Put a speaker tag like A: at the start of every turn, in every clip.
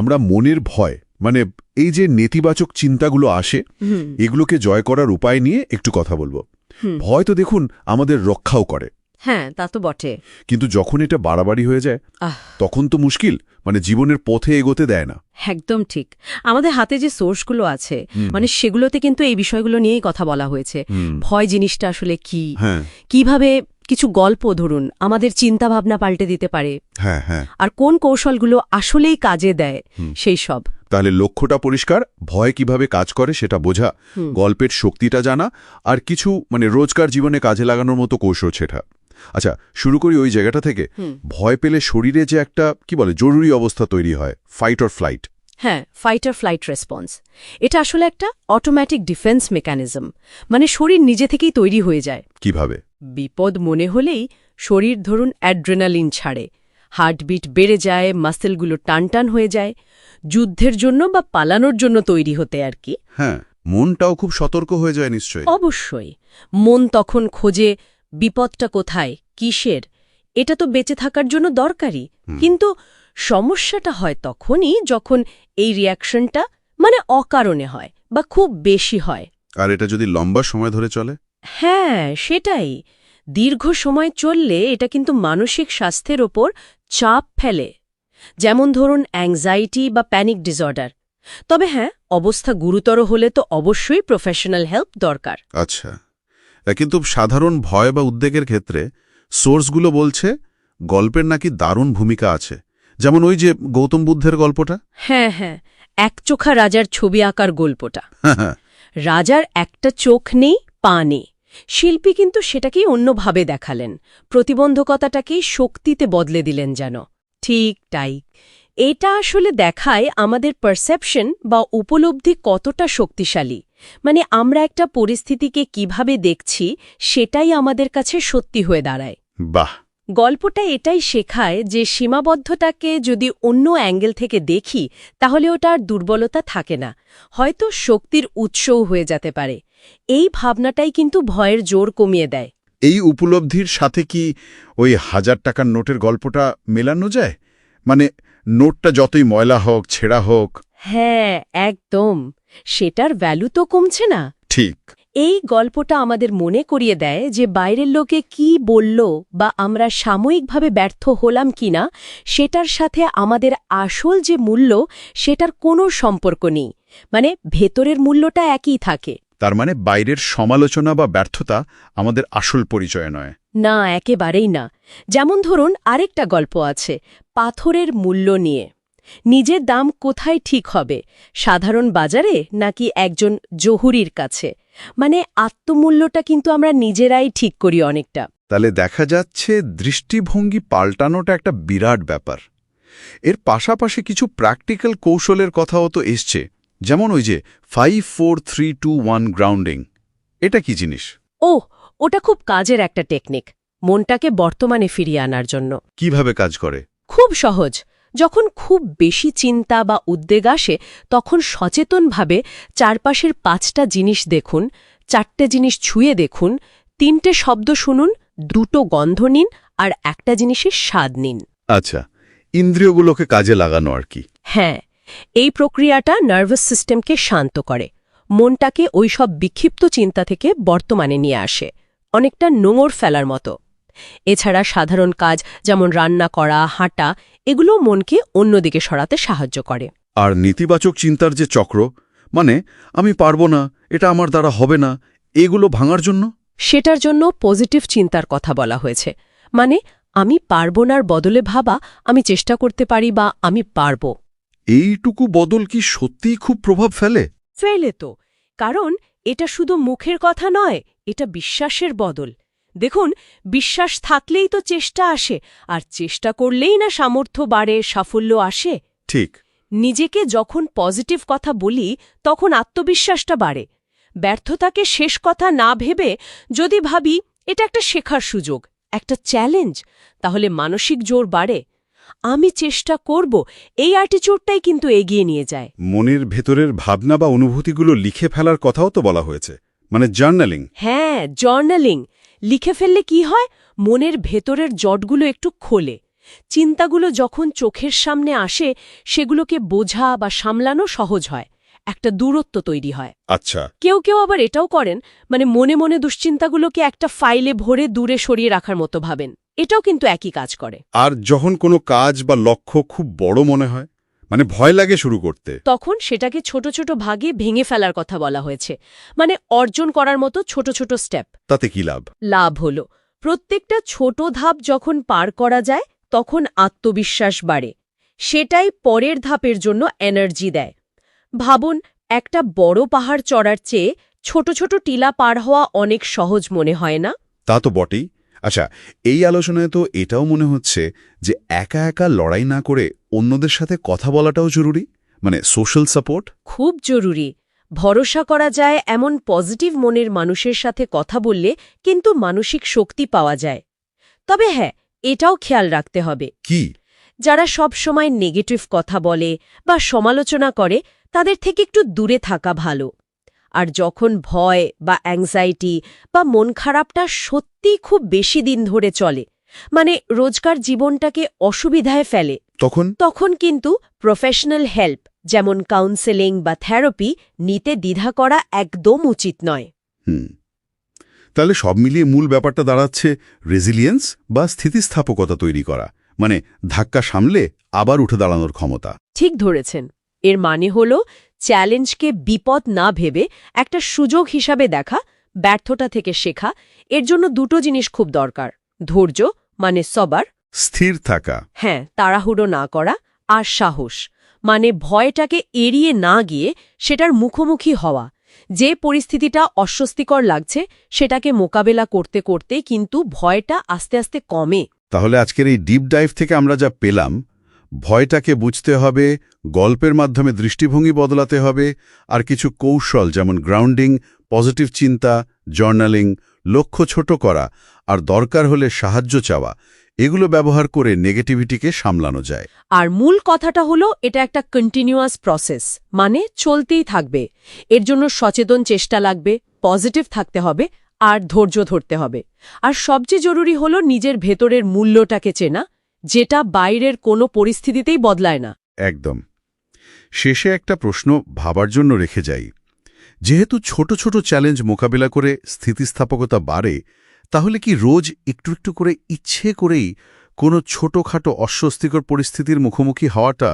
A: আমরা মনের ভয় মানে এই যে নেতিবাচক চিন্তাগুলো আসে এগুলোকে জয় করার উপায় নিয়ে একটু কথা বলবো। ভয় তো দেখুন আমাদের রক্ষাও করে।
B: হ্যাঁ, তা তো বটে।
A: কিন্তু যখন এটা বাড়াবাড়ি হয়ে যায় তখন তো মুশকিল, মানে জীবনের পথে এগোতে দেয় না।
B: একদম ঠিক। আমাদের হাতে যে সোর্সগুলো আছে মানে সেগুলোতে কিন্তু এই বিষয়গুলো নিয়েই কথা বলা হয়েছে। ভয় জিনিসটা আসলে কি, কিভাবে কিছু গল্প ধরুন আমাদের চিন্তা ভাবনা পাল্টে দিতে পারে, আর কোন কৌশলগুলো আসলেই কাজে দেয় সেই সব।
A: তাহলে লক্ষ্যটা পরিষ্কার, ভয় কিভাবে কাজ করে সেটা বোঝা, গল্পের শক্তিটা জানা, আর কিছু মানে রোজকার জীবনে কাজে লাগানোর মতো কৌশল শেখা। আচ্ছা, শুরু করি ওই জায়গাটা থেকে। ভয় পেলে শরীরে যে একটা কি বলে জরুরি অবস্থা তৈরি হয়, ফাইট অর ফ্লাইট।
B: হ্যাঁ, ফাইট অর ফ্লাইট রেসপন্স। এটা আসলে একটা অটোমেটিক ডিফেন্স মেকানিজম, মানে শরীর নিজে থেকেই তৈরি হয়ে যায়।
A: কিভাবে?
B: বিপদ মনে হলেই শরীর ধরুন অ্যাড্রেনালিন ছাড়ে, হার্টবিট বেড়ে যায়, মাসেলগুলো টানটান হয়ে যায়, যুদ্ধের জন্য বা পালানোর জন্য তৈরি হতে আর কি।
A: হ্যাঁ, মনটাও খুব সতর্ক হয়ে যায় নিশ্চয়ই।
B: অবশ্যই। মন তখন খোঁজে বিপদটা কোথায়, কিসের, এটা তো বেঁচে থাকার জন্য দরকারি। কিন্তু সমস্যাটা হয় তখনই যখন এই রিয়াকশনটা মানে অকারণে হয় বা খুব বেশি হয়।
A: আর এটা যদি লম্বা সময় ধরে চলে?
B: হ্যাঁ, সেটাই। দীর্ঘ সময় চললে এটা কিন্তু মানসিক স্বাস্থ্যের ওপর চাপ ফেলে, যেমন ধরুন অ্যাংজাইটি বা প্যানিক ডিসঅর্ডার। তবে হ্যাঁ, অবস্থা গুরুতর হলে তো অবশ্যই প্রফেশনাল হেল্প দরকার।
A: আচ্ছা, কিন্তু সাধারণ ভয় বা উদ্বেগের ক্ষেত্রে সোর্সগুলো বলছে গল্পের নাকি দারুণ ভূমিকা আছে, যেমন ওই যে গৌতম বুদ্ধের গল্পটা।
B: হ্যাঁ, একচোখা রাজার ছবি আঁকার গল্পটা। রাজার একটা চোখ নেই, পা নেই, শিল্পী কিন্তু সেটাকেই অন্যভাবে দেখালেন, প্রতিবন্ধকতাটাকেই শক্তিতে বদলে দিলেন যেন। ঠিক তাই। এটা আসলে দেখায় আমাদের পারসেপশন বা উপলব্ধি কতটা শক্তিশালী, মানে আমরা একটা পরিস্থিতিকে কিভাবে দেখছি সেটাই আমাদের কাছে সত্যি হয়ে দাঁড়ায়।
A: বাহ!
B: গল্পটা এটাই শেখায় যে সীমাবদ্ধতাকে যদি অন্য অ্যাঙ্গেল থেকে দেখি তাহলে ওটা আর দুর্বলতা থাকে না, হয়তো শক্তির উৎসও হয়ে যেতে পারে। এই ভাবনাটাই কিন্তু ভয়ের জোর কমিয়ে দেয়।
A: এই উপলব্ধির সাথে কি ওই 1000 টাকার নোটের গল্পটা মেলানো যায়? মানে নোটটা যতই ময়লা হোক, ছেঁড়া হোক।
B: হ্যাঁ, একদম। সেটার ভ্যালু তো কমছে না।
A: ঠিক।
B: এই গল্পটা আমাদের মনে করিয়ে দেয় যে বাইরের লোকে কি বলল বা আমরা সাময়িকভাবে ব্যর্থ হলাম কিনা সেটার সাথে আমাদের আসল যে মূল্য সেটার কোনো সম্পর্ক নেই, মানে ভেতরের মূল্যটা একই থাকে।
A: তার মানে বাইরের সমালোচনা বা ব্যর্থতা আমাদের আসল পরিচয় নয়।
B: না, একেবারেই না। যেমন ধরুন আরেকটা গল্প আছে পাথরের মূল্য নিয়ে। নিজের দাম কোথায় ঠিক হবে, সাধারণ বাজারে নাকি একজন জহুরির কাছে? মানে আত্মমূল্যটা কিন্তু আমরা নিজেরাই ঠিক করি অনেকটা।
A: তাহলে দেখা যাচ্ছে দৃষ্টিভঙ্গি পাল্টানোটা একটা বিরাট ব্যাপার। এর পাশাপাশি কিছু প্র্যাকটিক্যাল কৌশলের কথাও তো এসছে, যেমন ওই যে 5-4-3-2-1 গ্রাউন্ডিং। এটা কি জিনিস?
B: ওটা খুব কাজের একটা টেকনিক, মনটাকে বর্তমানে ফিরিয়ে আনার জন্য।
A: কিভাবে কাজ করে?
B: খুব সহজ। যখন খুব বেশি চিন্তা বা উদ্বেগ আসে তখন সচেতনভাবে চারপাশের 5টা জিনিস দেখুন, 4টে জিনিস ছুঁয়ে দেখুন, 3টে শব্দ শুনুন, 2টো গন্ধ নিন আর একটা জিনিসের স্বাদ নিন।
A: আচ্ছা, ইন্দ্রিয়গুলোকে কাজে লাগানো আর কি।
B: হ্যাঁ, এই প্রক্রিয়াটা নার্ভাস সিস্টেমকে শান্ত করে, মনটাকে ওই সব বিক্ষিপ্ত চিন্তা থেকে বর্তমানে নিয়ে আসে, অনেকটা নোঙর ফেলার মতো। এছাড়া সাধারণ কাজ যেমন রান্না করা, হাঁটা, এগুলো মনকে অন্যদিকে সরাতে সাহায্য করে।
A: আর নেতিবাচক চিন্তার যে চক্র, মানে আমি পারবো না, এটা আমার দ্বারা হবে না, এগুলো ভাঙার জন্য?
B: সেটার জন্য পজিটিভ চিন্তার কথা বলা হয়েছে। মানে আমি পারবো নার বদলে ভাবা আমি চেষ্টা করতে পারি বা আমি পারবো।
A: এইটুকু বদল কি সত্যিই খুব প্রভাব ফেলে?
B: ফেলে তো, কারণ এটা শুধু মুখের কথা নয়, এটা বিশ্বাসের বদল। দেখুন, বিশ্বাস থাকলেই তো চেষ্টা আসে, আর চেষ্টা করলেই না সামর্থ্য বাড়ে, সাফল্য আসে।
A: ঠিক।
B: নিজেকে যখন পজিটিভ কথা বলি তখন আত্মবিশ্বাসটা বাড়ে। ব্যর্থতাকে শেষ কথা না ভেবে যদি ভাবি এটা একটা শেখার সুযোগ, একটা চ্যালেঞ্জ, তাহলে মানসিক জোর বাড়ে। আমি চেষ্টা করব, এই অ্যাটিটিউডটাই কিন্তু এগিয়ে নিয়ে যায়।
A: মনের ভেতরের ভাবনা বা অনুভূতিগুলো লিখে ফেলার কথাও তো বলা হয়েছে, মানে জার্নালিং।
B: হ্যাঁ, জার্নালিং। লিখে ফেললে কি হয়, মনের ভেতরের জটগুলো একটু খোলে। চিন্তাগুলো যখন চোখের সামনে আসে সেগুলোকে বোঝা বা সামলানো সহজ হয়, একটা দূরত্ব তৈরি হয়।
A: আচ্ছা।
B: কেউ কেউ আবার এটাও করেন, মানে মনে মনে দুশ্চিন্তাগুলোকে একটা ফাইলে ভরে দূরে সরিয়ে রাখার মতো ভাবেন। এটাও কিন্তু একই কাজ করে।
A: আর যখন কোনো কাজ বা লক্ষ্য খুব বড় মনে হয়, মানে ভয় লাগে শুরু করতে,
B: তখন সেটাকে ছোট ছোট ভাগে ভেঙে ফেলার কথা বলা হয়েছে, মানে অর্জন করার মতো ছোট ছোট স্টেপ।
A: তাতে কি লাভ?
B: লাভ হল প্রত্যেকটা ছোট ধাপ যখন পার করা যায় তখন আত্মবিশ্বাস বাড়ে, সেটাই পরের ধাপের জন্য এনার্জি দেয়। ভাবুন, একটা বড় পাহাড় চড়ার চেয়ে ছোট ছোট টিলা পার হওয়া অনেক সহজ মনে হয় না?
A: তা তো বটেই। আচ্ছা, এই আলোচনায় তো এটাও মনে হচ্ছে যে একা একা লড়াই না করে অন্যদের সাথে কথা বলাটাও জরুরি, মানে সোশ্যাল সাপোর্ট।
B: খুব জরুরি। ভরসা করা যায় এমন পজিটিভ মনের মানুষের সাথে কথা বললে কিন্তু মানসিক শক্তি পাওয়া যায়। তবে হ্যাঁ, এটাও খেয়াল রাখতে হবে,
A: কি?
B: যারা সব সময় নেগেটিভ কথা বলে বা সমালোচনা করে তাদের থেকে একটু দূরে থাকা ভালো। আর যখন ভয় বা অ্যাংজাইটি বা মন খারাপটা সত্যিই খুব বেশি দিন ধরে চলে, মানে রোজকার জীবনটাকে অসুবিধায় ফেলে, তখন কিন্তু প্রফেশনাল হেল্প যেমন কাউন্সেলিং বা থেরাপি নিতে দ্বিধা করা একদম উচিত নয়।
A: তাহলে সব মিলিয়ে মূল ব্যাপারটা দাঁড়াচ্ছে রেজিলিয়েন্স বা স্থিতিস্থাপকতা তৈরি করা, মানে ধাক্কা সামলে আবার উঠে দাঁড়ানোর ক্ষমতা।
B: ঠিক ধরেছেন। এর মানে হল চ্যালেঞ্জকে বিপদ না ভেবে একটা সুযোগ হিসাবে দেখা, ব্যর্থতা থেকে শেখা। এর জন্য দুটো জিনিস খুব দরকার: ধৈর্য, মানে সবার,
A: স্থির থাকা,
B: হ্যাঁ, তাড়াহুড়ো না করা, আর সাহস, মানে ভয়টাকে এড়িয়ে না গিয়ে সেটার মুখোমুখি হওয়া। যে পরিস্থিতিটা অস্বস্তিকর লাগছে সেটাকে মোকাবেলা করতে করতে কিন্তু ভয়টা আস্তে আস্তে কমে।
A: তাহলে আজকের এই ডিপ ডাইভ থেকে আমরা যা পেলাম, ভয়টাকে বুঝতে হবে, গল্পের মাধ্যমে দৃষ্টিভঙ্গি বদলাতে হবে, আর কিছু কৌশল যেমন গ্রাউন্ডিং, পজিটিভ চিন্তা, জার্নালিং, লক্ষ্য ছোট করা, আর দরকার হলে সাহায্য চাওয়া, এগুলো ব্যবহার করে নেগেটিভিটিকে সামলানো যায়।
B: আর মূল কথাটা হলো এটা একটা কন্টিনিউয়াস প্রসেস, মানে চলতেই থাকবে। এর জন্য সচেতন চেষ্টা লাগবে, পজিটিভ থাকতে হবে, আর ধৈর্য ধরতে হবে। আর সবচেয়ে জরুরি হলো নিজের ভেতরের মূল্যটাকে চেনা, যেটা বাইরের কোনো পরিস্থিতিতেই বদলায় না।
A: একদম। শেষে একটা প্রশ্ন ভাবার জন্য রেখে যাই। যেহেতু ছোট ছোট চ্যালেঞ্জ মোকাবিলা করে স্থিতিস্থাপকতা বাড়ে, তাহলে কি রোজ একটু একটু করে ইচ্ছে করেই কোনো ছোটখাটো অস্বস্তিকর পরিস্থিতির মুখোমুখি হওয়াটা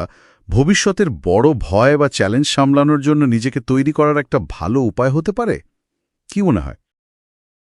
A: ভবিষ্যতের বড় ভয় বা চ্যালেঞ্জ সামলানোর জন্য নিজেকে তৈরি করার একটা ভালো উপায় হতে পারে? কি মনে হয়?